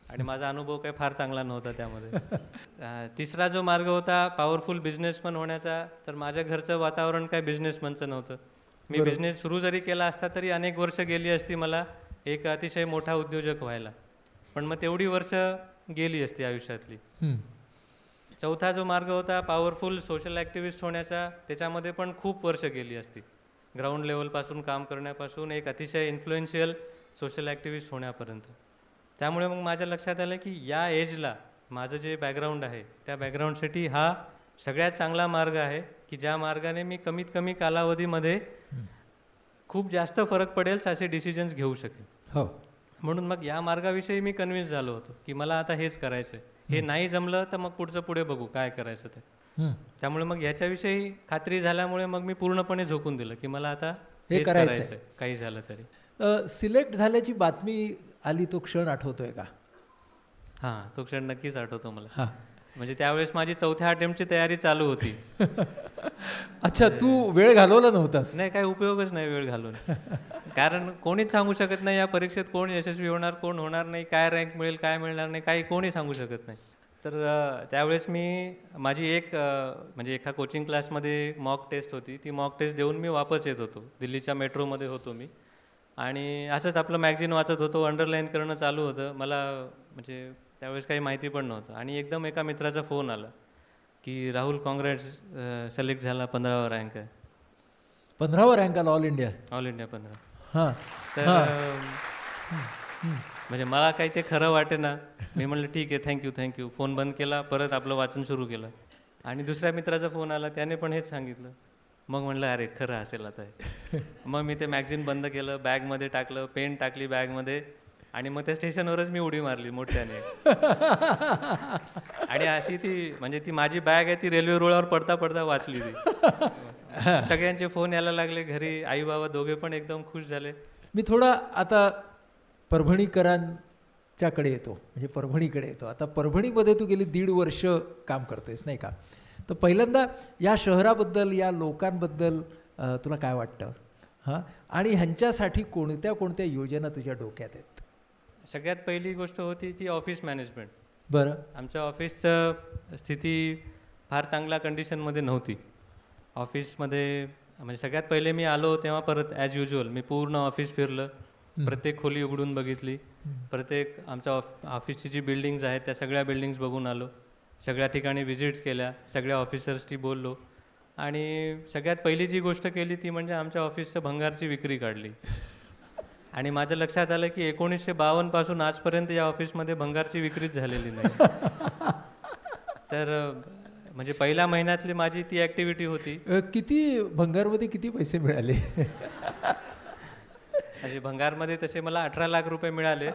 आणि माझा अनुभव काही फार चांगला नव्हता त्यामध्ये. तिसरा जो मार्ग होता पॉवरफुल बिझनेसमन होण्याचा, तर माझ्या घरचं वातावरण काय बिझनेसमनचं नव्हतं. मी बिझनेस सुरू जरी केला असता तरी अनेक वर्ष गेली असती मला एक अतिशय मोठा उद्योजक व्हायला, पण मग तेवढी वर्ष गेली असती आयुष्यातली. चौथा जो मार्ग होता पॉवरफुल सोशल ॲक्टिव्हिस्ट होण्याचा, त्याच्यामध्ये पण खूप वर्ष गेली असती ग्राउंड लेवलपासून काम करण्यापासून एक अतिशय इन्फ्लुएन्शियल सोशल ॲक्टिव्हिस्ट होण्यापर्यंत. त्यामुळे मग माझ्या लक्षात आलं की या एजला माझं जे बॅकग्राऊंड आहे त्या बॅकग्राऊंडसाठी हा सगळ्यात चांगला मार्ग आहे की ज्या मार्गाने मी कमीत कमी कालावधीमध्ये खूप जास्त फरक पडेल असे डिसिजन्स घेऊ शकेन. हो. म्हणून मग या मार्गाविषयी मी कन्व्हिन्स झालो होतो की मला आता हेच करायचं आहे. हे नाही जमलं तर मग पुढचं पुढे बघू काय करायचं ते. त्यामुळे मग ह्याच्याविषयी खात्री झाल्यामुळे मग मी पूर्णपणे झोकून दिलं की मला आता हे करायचं काही झालं तरी. सिलेक्ट झाल्याची बातमी आली तो क्षण आठवतोय का? हां, तो क्षण नक्कीच आठवतो मला. म्हणजे त्यावेळेस माझी 4थ्या अटेम्प्टची तयारी चालू होती. अच्छा, तू वेळ घालवला नव्हतास? नाही, काही उपयोगच नाही वेळ घालून. कारण कोणीच सांगू शकत नाही या परीक्षेत कोण यशस्वी होणार कोण होणार नाही, काय रँक मिळेल काय मिळणार नाही, काही कोणी सांगू शकत नाही. तर त्यावेळेस मी माझी म्हणजे एका कोचिंग क्लासमध्ये मॉक टेस्ट होती. ती मॉक टेस्ट देऊन मी वापस येत होतो. दिल्लीच्या मेट्रोमध्ये होतो मी आणि असंच आपलं मॅगझिन वाचत होतो. अंडरलाईन करणं चालू होतं. मला म्हणजे त्यावेळेस काही माहिती पण नव्हतं आणि एकदम एका मित्राचा फोन आला की राहुल काँग्रेस सिलेक्ट झाला, 15वा रँक आहे. 15वा रँक आला ऑल इंडिया? All India 15. हां. तर म्हणजे मला काही ते खरं वाटे ना. मी म्हणलं ठीक आहे, थँक्यू. फोन बंद केला, परत आपलं वाचन सुरू केलं आणि दुसऱ्या मित्राचा फोन आला, त्याने पण हेच सांगितलं. मग म्हणलं अरे खरं असेल आता. मग मी ते मॅगझिन बंद केलं, बॅगमध्ये टाकलं, पेन टाकली बॅगमध्ये आणि मग त्या स्टेशनवरच मी उडी मारली मोठ्याने. आणि अशी ती माझी बॅग आहे ती रेल्वे रुळावर पडता पडता वाचली ती. सगळ्यांचे फोन यायला लागले घरी. आई बाबा दोघे पण एकदम खुश झाले. मी थोडा आता परभणीकरां च्याकडे येतो, म्हणजे परभणीकडे येतो. आता परभणीमध्ये तू गेली 1.5 वर्ष काम करतोयस नाही का? तर पहिल्यांदा या शहराबद्दल, या लोकांबद्दल तुला काय वाटतं? हां, आणि ह्यांच्यासाठी कोणत्या कोणत्या योजना तुझ्या डोक्यात आहेत? सगळ्यात पहिली गोष्ट होती ती ऑफिस मॅनेजमेंट. बरं. आमच्या ऑफिसचं स्थिती फार चांगल्या कंडिशनमध्ये नव्हती. ऑफिसमध्ये म्हणजे सगळ्यात पहिले मी आलो तेव्हा परत ॲज युज्युअल मी पूर्ण ऑफिस फिरलं, प्रत्येक खोली उघडून बघितली, प्रत्येक आमच्या ऑफिसची जी बिल्डिंग्स आहेत त्या सगळ्या बिल्डिंग्स बघून आलो, सगळ्या ठिकाणी व्हिजिट्स केल्या, सगळ्या ऑफिसर्सशी बोललो आणि सगळ्यात पहिली जी गोष्ट केली ती म्हणजे आमच्या ऑफिसचं भंगारची विक्री काढली. आणि माझ्या लक्षात आलं की 1952 पासून आजपर्यंत या ऑफिसमध्ये भंगारची विक्रीच झालेली नाही. तर म्हणजे पहिल्या महिन्यातली माझी ती ॲक्टिव्हिटी होती. किती भंगारमध्ये किती पैसे मिळाले? म्हणजे भंगारमध्ये तसे मला 18 लाख रुपये मिळाले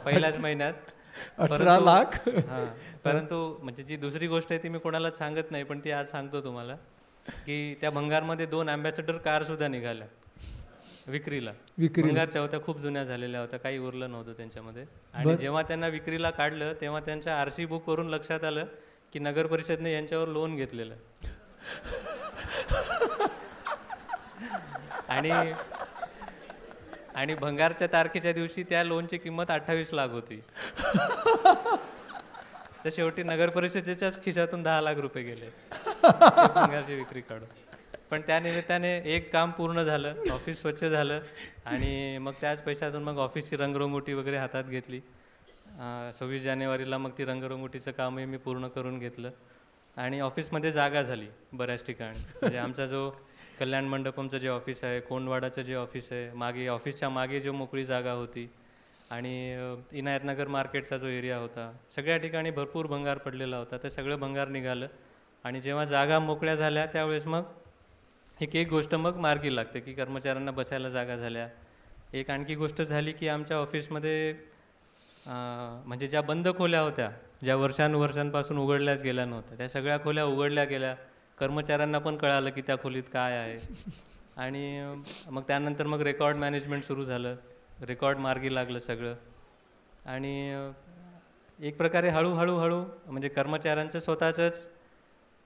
पहिल्याच महिन्यात. 18 लाख? हां, परंतु म्हणजे जी दुसरी गोष्ट आहे ती मी कोणालाच सांगत नाही, पण ती आज सांगतो तुम्हाला की त्या भंगारमध्ये 2 ॲम्बॅसेडर कारसुद्धा निघाल्या विक्रीला. भंगारच्या होत्या, खूप जुन्या झालेल्या होत्या, काही उरलं नव्हतं त्यांच्यामध्ये. आणि जेव्हा त्यांना विक्रीला काढलं तेव्हा त्यांच्या RC बुकवरून लक्षात आलं की नगर परिषदने यांच्यावर लोन घेतलेलं. आणि भंगारच्या तारखेच्या दिवशी त्या लोनची किंमत 28 लाख होती. तर शेवटी नगर परिषदेच्याच खिशातून 10 लाख रुपये गेले भंगारची विक्री काढून. पण त्या निमित्ताने एक काम पूर्ण झालं, ऑफिस स्वच्छ झालं आणि मग त्याच पैशातून मग ऑफिसची रंगरंगोटी वगैरे हातात घेतली. 26 जानेवारीला मग ती रंगरंगोटीचं कामही मी पूर्ण करून घेतलं आणि ऑफिसमध्ये जागा झाली बऱ्याच ठिकाणी. म्हणजे आमचा जो कल्याण मंडपमचं जे ऑफिस आहे, कोंडवाडाचं जे ऑफिस आहे, मागे ऑफिसच्या मागे जो मोकळी जागा होती आणि इनायतनगर मार्केटचा जो एरिया होता, सगळ्या ठिकाणी भरपूर भंगार पडलेला होता. तर सगळं भंगार निघालं आणि जेव्हा जागा मोकळ्या झाल्या त्यावेळेस मग एक गोष्ट मग मार्गी लागते की कर्मचाऱ्यांना बसायला जागा झाल्या. एक आणखी गोष्ट झाली की आमच्या ऑफिसमध्ये म्हणजे ज्या बंद खोल्या होत्या, ज्या वर्षानुवर्षांपासून उघडल्याच गेल्या नव्हत्या, त्या सगळ्या खोल्या उघडल्या गेल्या. कर्मचाऱ्यांना पण कळालं की त्या खोलीत काय आहे. आणि मग त्यानंतर मग रेकॉर्ड मॅनेजमेंट सुरू झालं, रेकॉर्ड मार्गी लागलं सगळं. आणि एक प्रकारे हळूहळू म्हणजे कर्मचाऱ्यांचं स्वतःचंच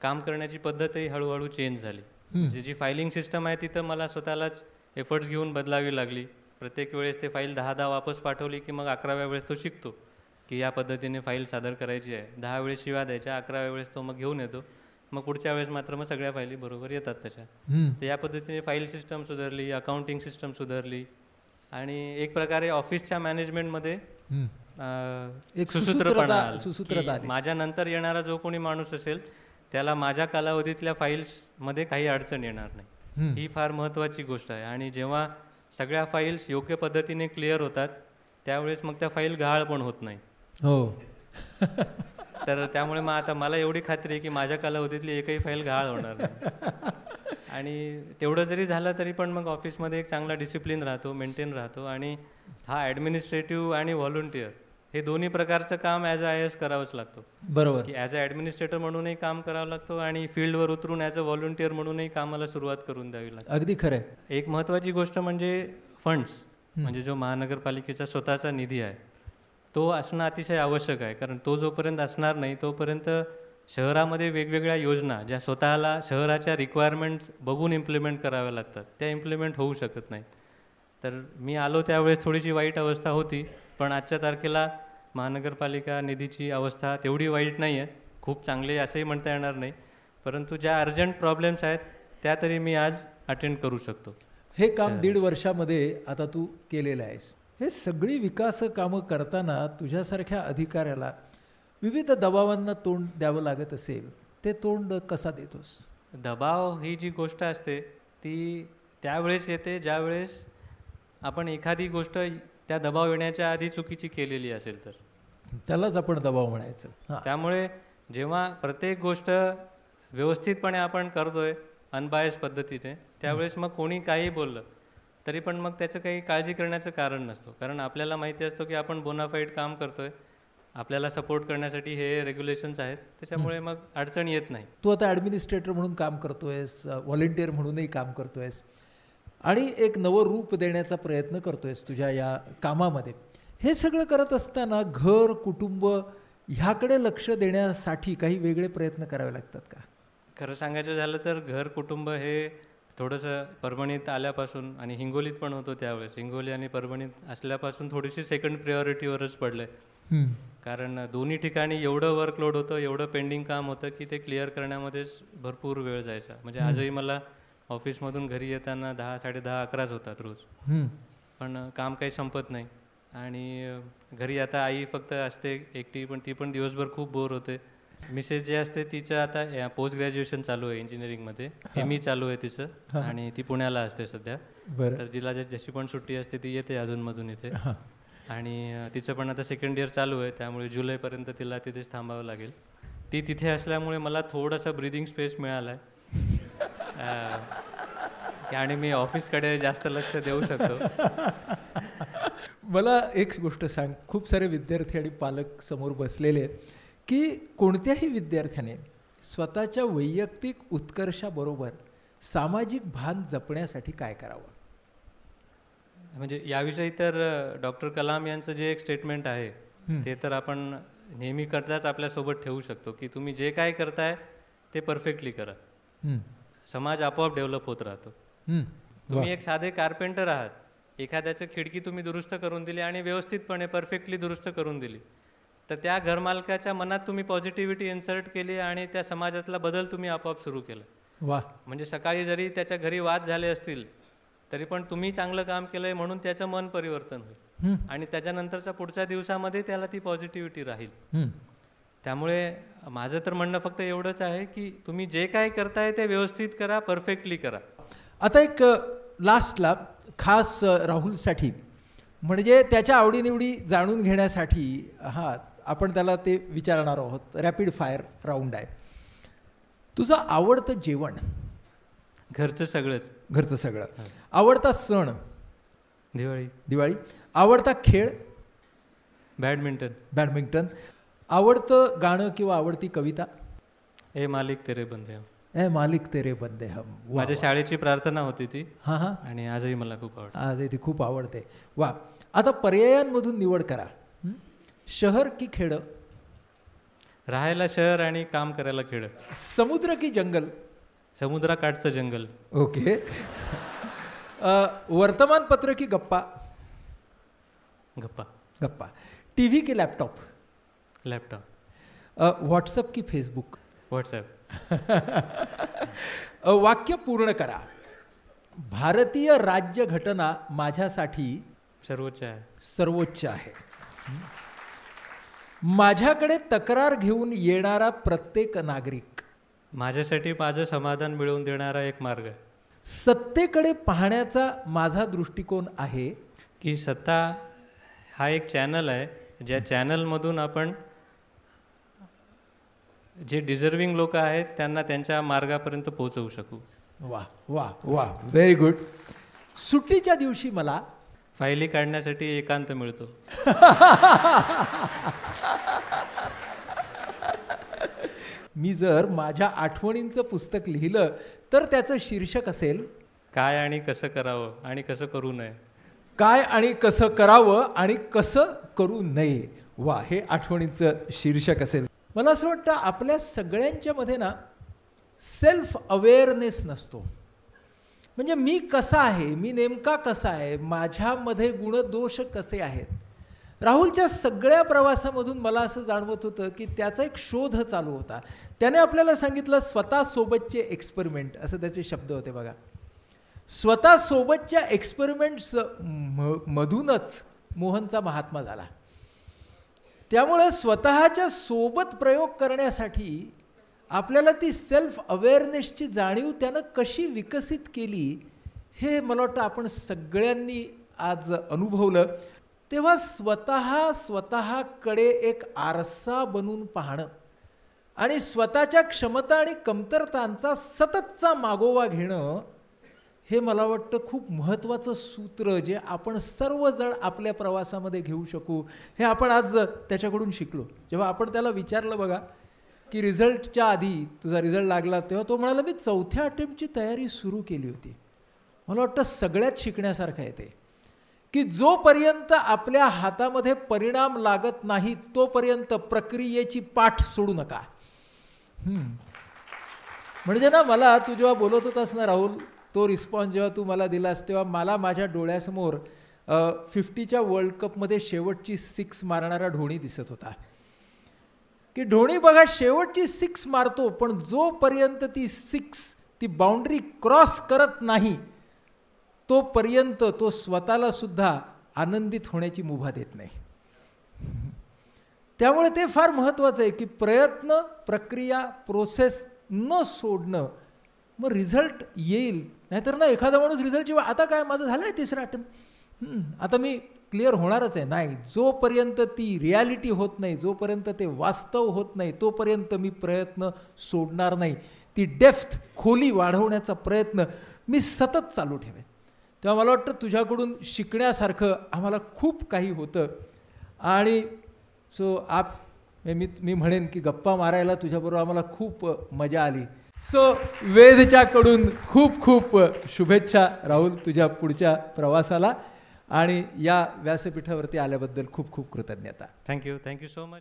काम करण्याची पद्धतही हळूहळू चेंज झाली. म्हणजे जी फायलिंग सिस्टम आहे तिथं मला स्वतःलाच एफर्ट्स घेऊन बदलावी लागली. प्रत्येक वेळेस ते फाईल 10 वापस पाठवली की मग 11व्या वेळेस तो शिकतो की या पद्धतीने फाईल सादर करायची आहे. 10 वेळेस शिव्या द्यायच्या, 11व्या वेळेस तो मग घेऊन येतो. मग पुढच्या वेळेस मात्र मग सगळ्या फायली बरोबर येतात त्याच्या. तर या पद्धतीने फाईल सिस्टम सुधारली, अकाउंटिंग सिस्टम सुधारली आणि एक प्रकारे ऑफिसच्या मॅनेजमेंटमध्ये एक सुसूत्रपणा आला. माझ्या नंतर येणारा जो कोणी माणूस असेल त्याला माझ्या कालावधीतल्या फाईल्समध्ये काही अडचण येणार नाही. ही फार महत्त्वाची गोष्ट आहे. आणि जेव्हा सगळ्या फाईल्स योग्य पद्धतीने क्लिअर होतात त्यावेळेस मग त्या फाईल गहाळ पण होत नाही. हो. तर त्यामुळे मग आता मला एवढी खात्री आहे की माझ्या कालावधीतली एकही फाईल गहाळ होणार नाही. आणि तेवढं जरी झालं तरी पण मग ऑफिसमध्ये एक चांगला डिसिप्लिन राहतो, मेंटेन राहतो. आणि हा ॲडमिनिस्ट्रेटिव्ह आणि व्हॉलंटियर हे दोन्ही प्रकारचं काम ॲज अ IAS करावंच लागतो. बरोबर. की ॲज अ ॲडमिनिस्ट्रेटर म्हणूनही काम करावं लागतो आणि फील्डवर उतरून ॲज अ व्हॉलंटियर म्हणूनही कामाला सुरुवात करून द्यावी लागते. अगदी खरं आहे. एक महत्त्वाची गोष्ट म्हणजे फंड्स, म्हणजे जो महानगरपालिकेचा स्वतःचा निधी आहे तो असणं अतिशय आवश्यक आहे. कारण तो जोपर्यंत असणार नाही तोपर्यंत शहरामध्ये वेगवेगळ्या योजना ज्या स्वतःला शहराच्या रिक्वायरमेंट्स बघून इम्प्लिमेंट कराव्या लागतात त्या इम्प्लिमेंट होऊ शकत नाहीत. तर मी आलो त्यावेळेस थोडीशी वाईट अवस्था होती, पण आजच्या तारखेला महानगरपालिका निधीची अवस्था तेवढी वाईट नाही आहे. खूप चांगली असंही म्हणता येणार नाही, परंतु ज्या अर्जंट प्रॉब्लेम्स आहेत त्या तरी मी आज अटेंड करू शकतो. हे काम 1.5 वर्षामध्ये आता तू केलेलं आहेस. हे सगळी विकास कामं करताना तुझ्यासारख्या अधिकाऱ्याला विविध दबावांना तोंड द्यावं लागत असेल, ते तोंड कसा देतोस? दबाव ही जी गोष्ट असते ती त्यावेळेस येते ज्यावेळेस आपण एखादी गोष्ट त्या दबाव येण्याच्या आधी चुकीची केलेली असेल तर त्यालाच आपण दबाव म्हणायचं. त्यामुळे जेव्हा प्रत्येक गोष्ट व्यवस्थितपणे आपण करतोय अनबायस पद्धतीने त्यावेळेस मग कोणी काही बोललं तरी पण मग त्याचं काही काळजी करण्याचं कारण नसतो. कारण आपल्याला माहिती असतो की आपण बोनाफाईड काम करतोय, आपल्याला सपोर्ट करण्यासाठी हे रेग्युलेशन्स आहेत, त्याच्यामुळे मग अडचण येत नाही. तू आता ॲडमिनिस्ट्रेटर म्हणून काम करतोयस, व्हॉलंटियर म्हणूनही काम करतोयस आणि एक नवं रूप देण्याचा प्रयत्न करतोयस तुझ्या या कामामध्ये. हे सगळं करत असताना घर कुटुंब ह्याकडे लक्ष देण्यासाठी काही वेगळे प्रयत्न करावे लागतात का? खरं सांगायचं झालं तर घर कुटुंब हे थोडंसं परभणीत आल्यापासून आणि हिंगोलीत पण होतो त्यावेळेस, हिंगोली आणि परभणीत असल्यापासून थोडीशी सेकंड प्रायोरिटीवरच पडलं आहे. कारण दोन्ही ठिकाणी एवढं वर्कलोड होतं, एवढं पेंडिंग काम होतं की ते क्लिअर करण्यामध्येच भरपूर वेळ जायचा. म्हणजे आजही मला ऑफिसमधून घरी येताना 10, 10:30, 11च होतात रोज. पण काम काही संपत नाही. आणि घरी आता आई फक्त असते एकटी, पण ती पण दिवसभर खूप बोर होते. मिसेस जे असते तिचं आता पोस्ट ग्रॅज्युएशन चालू आहे इंजिनिअरिंगमध्ये, ME चालू आहे तिचं, आणि ती पुण्याला असते सध्या. तर तिला जशी पण सुट्टी असते ती येते अधूनमधून इथे. आणि तिचं पण आता सेकंड इयर चालू आहे, त्यामुळे जुलैपर्यंत तिला तिथेच थांबावं लागेल. ती तिथे असल्यामुळे मला थोडासा ब्रिदिंग स्पेस मिळाला आहे आणि मी ऑफिसकडे जास्त लक्ष देऊ शकतो. मला एक गोष्ट सांग, खूप सारे विद्यार्थी आणि पालक समोर बसलेले आहेत की कोणत्याही विद्यार्थ्याने स्वतःच्या वैयक्तिक उत्कर्षाबरोबर सामाजिक भान जपण्यासाठी काय करावं? म्हणजे याविषयी तर डॉक्टर कलाम यांचं जे एक स्टेटमेंट आहे ते तर आपण नेहमी करताच आपल्यासोबत ठेवू शकतो की तुम्ही जे काय करताय ते परफेक्टली करा, समाज आपोआप डेव्हलप होत राहतो. तुम्ही एक साधे कार्पेंटर आहात, एखाद्याचं खिडकी तुम्ही दुरुस्त करून दिली आणि व्यवस्थितपणे परफेक्टली दुरुस्त करून दिली, तर त्या घरमालकाच्या मनात तुम्ही पॉझिटिव्हिटी इन्सर्ट केली आणि त्या समाजातला बदल तुम्ही आपोआप सुरू केला. वा. म्हणजे सकाळी जरी त्याच्या घरी वाद झाले असतील तरी पण तुम्ही चांगलं काम केलंय म्हणून त्याचं मन परिवर्तन होईल आणि त्याच्यानंतरच्या पुढच्या दिवसामध्ये त्याला ती पॉझिटिव्हिटी राहील. त्यामुळे माझं तर म्हणणं फक्त एवढंच आहे की तुम्ही जे काय करताय ते व्यवस्थित करा, परफेक्टली करा. आता एक लास्टला खास राहुलसाठी, म्हणजे त्याच्या आवडीनिवडी जाणून घेण्यासाठी आपण त्याला ते विचारणार आहोत. रॅपिड फायर राऊंड आहे. तुझं आवडतं जेवण? घरचं सगळंच. घरचं सगळं. आवडता सण? दिवाळी. दिवाळी. आवडता खेळ? बॅडमिंटन. बॅडमिंटन. आवडतं गाणं किंवा आवडती कविता? ए मालिक तेरे बंदे हम. ए मालिक तेरे बंदे हम. माझ्या शाळेची प्रार्थना होती ती. हां. आणि आजही मला खूप आवडते. आजही ती खूप आवडते. वा. आता पर्यायांमधून निवड करा. शहर की खेडं? राहायला शहर आणि काम करायला खेड. समुद्र की जंगल? समुद्राकाठचं जंगल. ओके. वर्तमानपत्र की गप्पा? गप्पा. गप्पा. टीव्ही की लॅपटॉप? लॅपटॉप. व्हॉट्सअप की फेसबुक? व्हॉट्सॲप. वाक्य पूर्ण करा. भारतीय राज्यघटना माझ्यासाठी सर्वोच्च आहे. सर्वोच्च आहे. माझ्याकडे तक्रार घेऊन येणारा प्रत्येक नागरिक माझ्यासाठी माझं समाधान मिळवून देणारा एक मार्ग आहे. सत्तेकडे पाहण्याचा माझा दृष्टिकोन आहे की सत्ता हा एक चॅनल आहे, ज्या चॅनलमधून आपण जे डिझर्विंग लोक आहेत त्यांना त्यांच्या मार्गापर्यंत पोहोचवू शकू. वा वा वा, व्हेरी गुड. सुट्टीच्या दिवशी मला फायली काढण्यासाठी एकांत मिळतो. मी जर माझ्या आठवणींचं पुस्तक लिहिलं तर त्याचं शीर्षक असेल काय आणि कसं करावं आणि कसं करू नये. काय आणि कसं करावं आणि कसं करू नये. वा, हे आठवणींचं शीर्षक असेल. मला असं वाटतं आपल्या सगळ्यांच्या मध्ये ना सेल्फ अवेअरनेस नसतो. म्हणजे मी कसा आहे, मी नेमका कसा आहे, माझ्यामध्ये गुणदोष कसे आहेत. राहुलच्या सगळ्या प्रवासामधून मला असं जाणवत होतं की त्याचा एक शोध चालू होता. त्याने आपल्याला सांगितलं स्वतःसोबतचे एक्सपेरिमेंट, असं त्याचे शब्द होते बघा. स्वतःसोबतच्या एक्सपेरिमेंट्स मधूनच मोहनचा महात्मा झाला. त्यामुळं स्वतःच्या सोबत प्रयोग करण्यासाठी आपल्याला ती सेल्फ अवेअरनेसची जाणीव त्यानं कशी विकसित केली हे मला वाटतं आपण सगळ्यांनी आज अनुभवलं. तेव्हा स्वतःकडे एक आरसा बनून पाहणं आणि स्वतःच्या क्षमता आणि कमतरतांचा सततचा मागोवा घेणं हे मला वाटतं खूप महत्त्वाचं सूत्र जे आपण सर्वजण आपल्या प्रवासामध्ये घेऊ शकू. हे आपण आज त्याच्याकडून शिकलो. जेव्हा आपण त्याला विचारलं बघा की रिझल्टच्या आधी तुझा रिझल्ट लागला, तेव्हा तो म्हणाला मी 4थ्या अटेम्प्टची तयारी सुरू केली होती. मला वाटतं सगळ्यात शिकण्यासारखं आहे ते की जोपर्यंत आपल्या हातामध्ये परिणाम लागत नाही तोपर्यंत प्रक्रियेची पाठ सोडू नका. म्हणजे ना, मला तू जेव्हा बोलत होतास ना राहुल, तो रिस्पॉन्स जेव्हा तू मला दिलास तेव्हा मला माझ्या डोळ्यासमोर 50च्या वर्ल्ड कपमध्ये शेवटची 6 मारणारा धोनी दिसत होता. की धोनी बघा शेवटची 6 मारतो, पण जोपर्यंत ती 6 ती बाउंड्री क्रॉस करत नाही तोपर्यंत तो स्वतःला सुद्धा आनंदित होण्याची मुभा देत नाही. त्यामुळे ते फार महत्त्वाचं आहे की प्रयत्न, प्रक्रिया, प्रोसेस न सोडणं. मग रिझल्ट येईल. नाहीतर ना, एखादा माणूस रिझल्ट जेव्हा आता काय माझं झालं आहे 3रा अटेम्प्ट, आता मी क्लिअर होणारच आहे. नाही, जोपर्यंत ती रियालिटी होत नाही, जोपर्यंत ते वास्तव होत नाही तोपर्यंत मी प्रयत्न सोडणार नाही. ती डेप्थ, खोली वाढवण्याचा प्रयत्न मी सतत चालू ठेवेन. तेव्हा मला वाटतं तुझ्याकडून शिकण्यासारखं आम्हाला खूप काही होतं. आणि मी म्हणेन की गप्पा मारायला तुझ्याबरोबर आम्हाला खूप मजा आली. वेदच्याकडून खूप खूप शुभेच्छा राहुल तुझ्या पुढच्या प्रवासाला, आणि या व्यासपीठावरती आल्याबद्दल खूप खूप कृतज्ञता. Thank you so much.